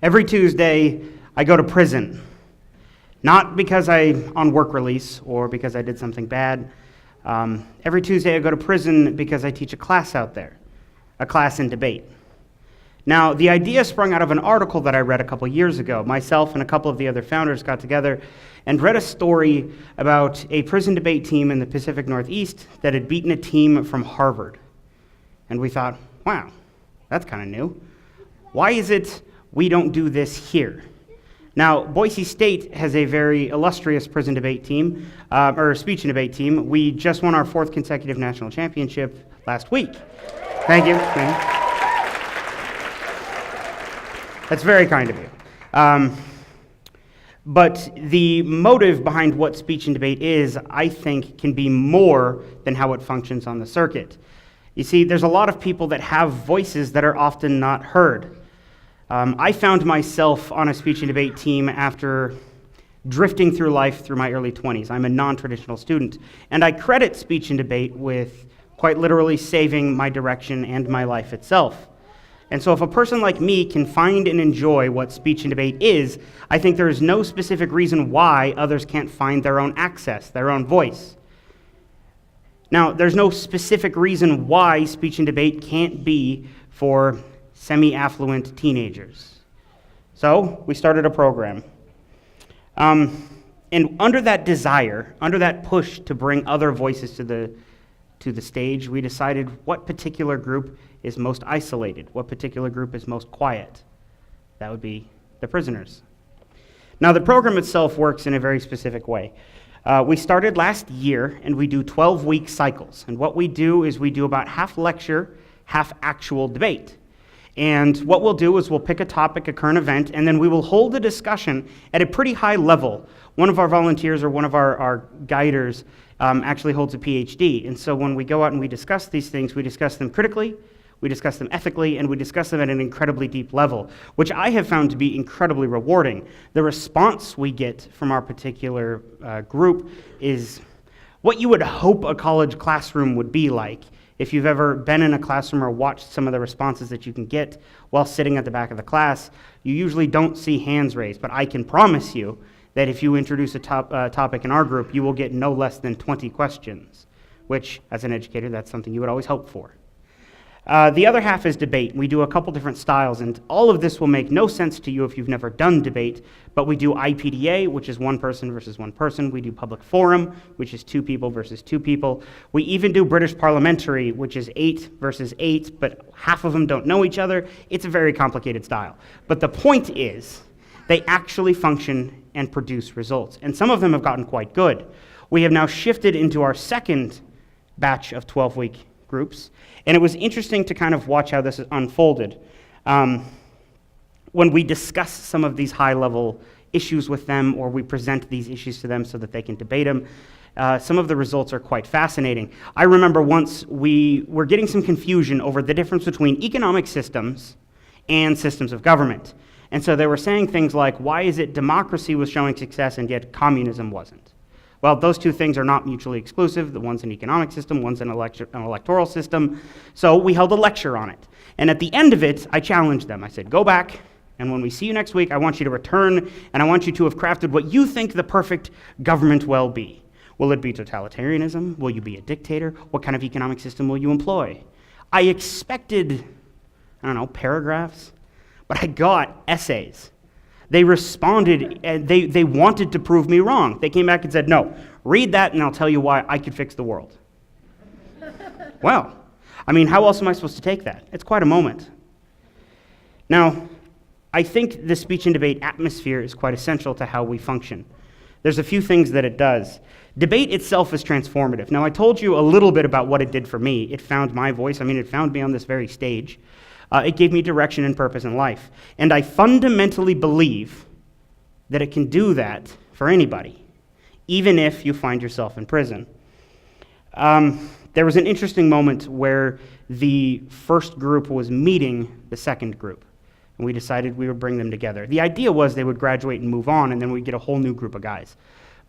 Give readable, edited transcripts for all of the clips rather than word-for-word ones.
Every Tuesday, I go to prison. Not because I'm on work release or because I did something bad. Every Tuesday, I go to prison because I teach a class out there, a class in debate. Now, the idea sprung out of an article that I read a couple years ago. Myself and a couple of the other founders got together and read a story about a prison debate team in the Pacific Northeast that had beaten a team from Harvard. And we thought, wow, that's kind of new. Why is it we don't do this here? Now, Boise State has a very illustrious prison debate team, or speech and debate team. We just won our 4th consecutive national championship last week. Thank you. That's very kind of you. But the motive behind what speech and debate is, I think, can be more than how it functions on the circuit. You see, there's a lot of people that have voices that are often not heard. I found myself on a speech and debate team after drifting through life through my early 20s. I'm a non-traditional student, and I credit speech and debate with quite literally saving my direction and my life itself. And so if a person like me can find and enjoy what speech and debate is, I think there is no specific reason why others can't find their own access, their own voice. Now, there's no specific reason why speech and debate can't be for semi-affluent teenagers. So we started a program. And under that desire, under that push to bring other voices to the stage, we decided what particular group is most isolated, what particular group is most quiet. That would be the prisoners. Now, the program itself works in a very specific way. We started last year, and we do 12-week cycles. And what we do is we do about half lecture, half actual debate. And what we'll do is we'll pick a topic, a current event, and then we will hold a discussion at a pretty high level. One of our volunteers or one of our guiders actually holds a PhD. And so when we go out and we discuss these things, we discuss them critically, we discuss them ethically, and we discuss them at an incredibly deep level, which I have found to be incredibly rewarding. The response we get from our particular group is what you would hope a college classroom would be like. If you've ever been in a classroom or watched some of the responses that you can get while sitting at the back of the class, you usually don't see hands raised, but I can promise you that if you introduce a topic in our group, you will get no less than 20 questions, which, as an educator, that's something you would always hope for. The other half is debate. We do a couple different styles, and all of this will make no sense to you if you've never done debate, but we do IPDA, which is one person versus one person. We do public forum, which is 2 people versus 2 people. We even do British parliamentary, which is 8 versus 8, but half of them don't know each other. It's a very complicated style. But the point is, they actually function and produce results, and some of them have gotten quite good. We have now shifted into our second batch of 12-week groups, and it was interesting to kind of watch how this unfolded. When we discuss some of these high-level issues with them, or we present these issues to them so that they can debate them, some of the results are quite fascinating. I remember once we were getting some confusion over the difference between economic systems and systems of government. And so they were saying things like, why is it democracy was showing success and yet communism wasn't? Well, those 2 things are not mutually exclusive. The one's an economic system, one's an electoral system. So we held a lecture on it. And at the end of it, I challenged them. I said, go back, and when we see you next week, I want you to return, and I want you to have crafted what you think the perfect government will be. Will it be totalitarianism? Will you be a dictator? What kind of economic system will you employ? I expected, paragraphs, but I got essays. They responded, and they wanted to prove me wrong. They came back and said, no, read that and I'll tell you why I could fix the world. Well, how else am I supposed to take that? It's quite a moment. Now, I think the speech and debate atmosphere is quite essential to how we function. There's a few things that it does. Debate itself is transformative. Now, I told you a little bit about what it did for me. It found my voice. It found me on this very stage. It gave me direction and purpose in life. And I fundamentally believe that it can do that for anybody, even if you find yourself in prison. There was an interesting moment where the first group was meeting the second group, and we decided we would bring them together. The idea was they would graduate and move on, and then we'd get a whole new group of guys.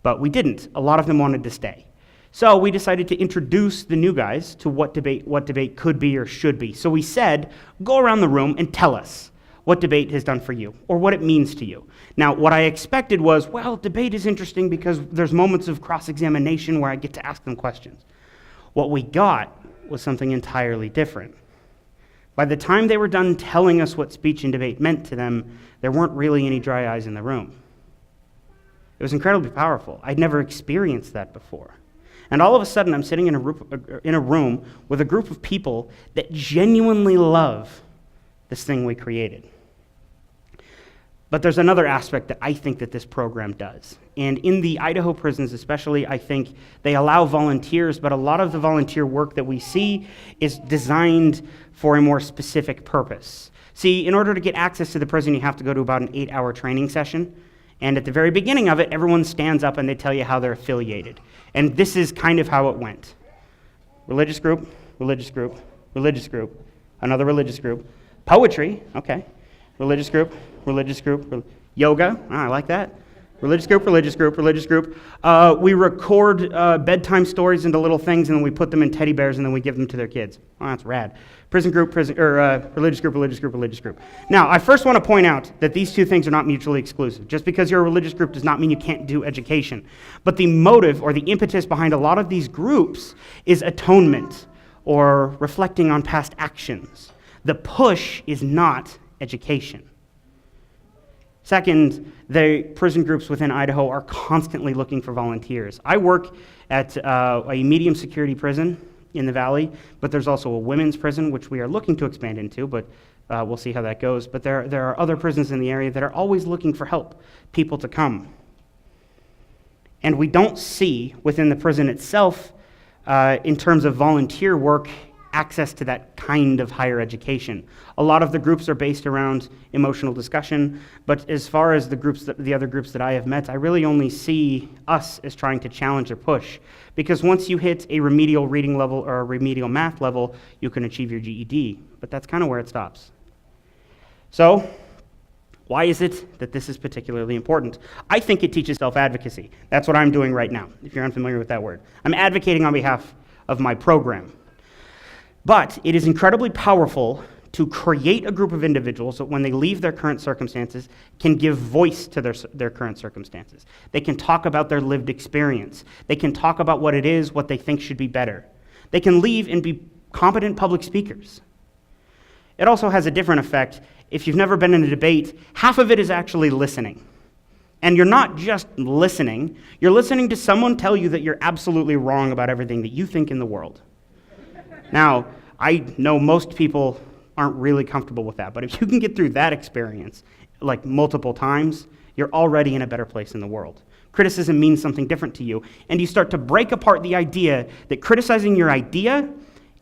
But we didn't. A lot of them wanted to stay. So we decided to introduce the new guys to what debate could be or should be. So we said, go around the room and tell us, what debate has done for you, or what it means to you. Now, what I expected was, well, debate is interesting because there's moments of cross-examination where I get to ask them questions. What we got was something entirely different. By the time they were done telling us what speech and debate meant to them, there weren't really any dry eyes in the room. It was incredibly powerful. I'd never experienced that before. And all of a sudden, I'm sitting in a room with a group of people that genuinely love this thing we created. But there's another aspect that I think that this program does. And in the Idaho prisons especially, I think they allow volunteers, but a lot of the volunteer work that we see is designed for a more specific purpose. See, in order to get access to the prison, you have to go to about an 8-hour training session. And at the very beginning of it, everyone stands up and they tell you how they're affiliated. And this is kind of how it went. Religious group, religious group, religious group, another religious group. Poetry, okay. Religious group, religious group. Yoga, I like that. Religious group, religious group, religious group. We record bedtime stories into little things, and then we put them in teddy bears, and then we give them to their kids. Oh, that's rad. Prison group, religious group, religious group, religious group. Now, I first want to point out that these two things are not mutually exclusive. Just because you're a religious group does not mean you can't do education. But the motive or the impetus behind a lot of these groups is atonement or reflecting on past actions. The push is not education. Second, the prison groups within Idaho are constantly looking for volunteers. I work at a medium security prison in the valley, but there's also a women's prison, which we are looking to expand into, but we'll see how that goes. But there are other prisons in the area that are always looking for help, people to come. And we don't see within the prison itself, in terms of volunteer work, access to that kind of higher education. A lot of the groups are based around emotional discussion, but as far as the other groups that I have met, I really only see us as trying to challenge or push. Because once you hit a remedial reading level or a remedial math level, you can achieve your GED, but that's kind of where it stops. So, why is it that this is particularly important? I think it teaches self-advocacy. That's what I'm doing right now, if you're unfamiliar with that word. I'm advocating on behalf of my program. But it is incredibly powerful to create a group of individuals that when they leave their current circumstances can give voice to their current circumstances. They can talk about their lived experience. They can talk about what it is, what they think should be better. They can leave and be competent public speakers. It also has a different effect. If you've never been in a debate, half of it is actually listening. And you're not just listening, you're listening to someone tell you that you're absolutely wrong about everything that you think in the world. Now, I know most people aren't really comfortable with that, but if you can get through that experience, like multiple times, you're already in a better place in the world. Criticism means something different to you, and you start to break apart the idea that criticizing your idea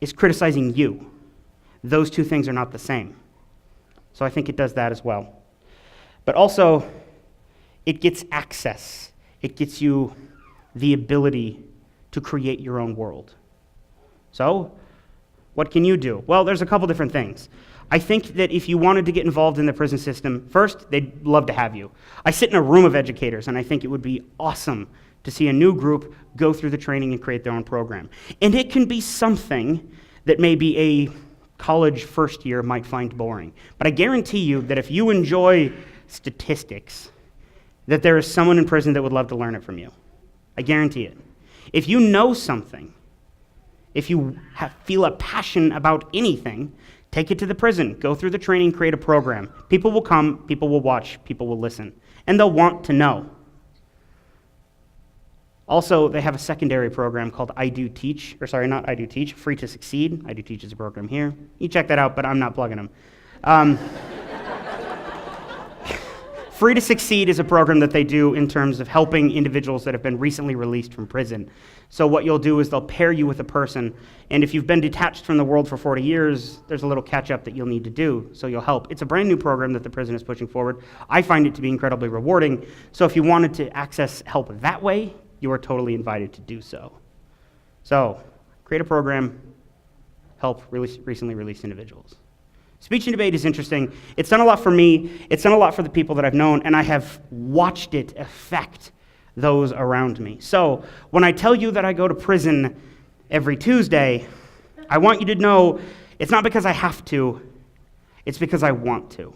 is criticizing you. Those two things are not the same. So I think it does that as well. But also, it gets access. It gets you the ability to create your own world. So, what can you do? Well, there's a couple different things. I think that if you wanted to get involved in the prison system, first, they'd love to have you. I sit in a room of educators, and I think it would be awesome to see a new group go through the training and create their own program. And it can be something that maybe a college first year might find boring. But I guarantee you that if you enjoy statistics, that there is someone in prison that would love to learn it from you. I guarantee it. If you know something, if you feel a passion about anything, take it to the prison. Go through the training, create a program. People will come, people will watch, people will listen, and they'll want to know. Also, they have a secondary program called I Do Teach, Free to Succeed. I Do Teach is a program here. You check that out, but I'm not plugging them. Free to Succeed is a program that they do in terms of helping individuals that have been recently released from prison. So what you'll do is they'll pair you with a person, and if you've been detached from the world for 40 years, there's a little catch-up that you'll need to do, so you'll help. It's a brand new program that the prison is pushing forward. I find it to be incredibly rewarding, so if you wanted to access help that way, you are totally invited to do so. So, create a program, help recently released individuals. Speech and debate is interesting. It's done a lot for me. It's done a lot for the people that I've known, and I have watched it affect those around me. So when I tell you that I go to prison every Tuesday, I want you to know it's not because I have to, it's because I want to.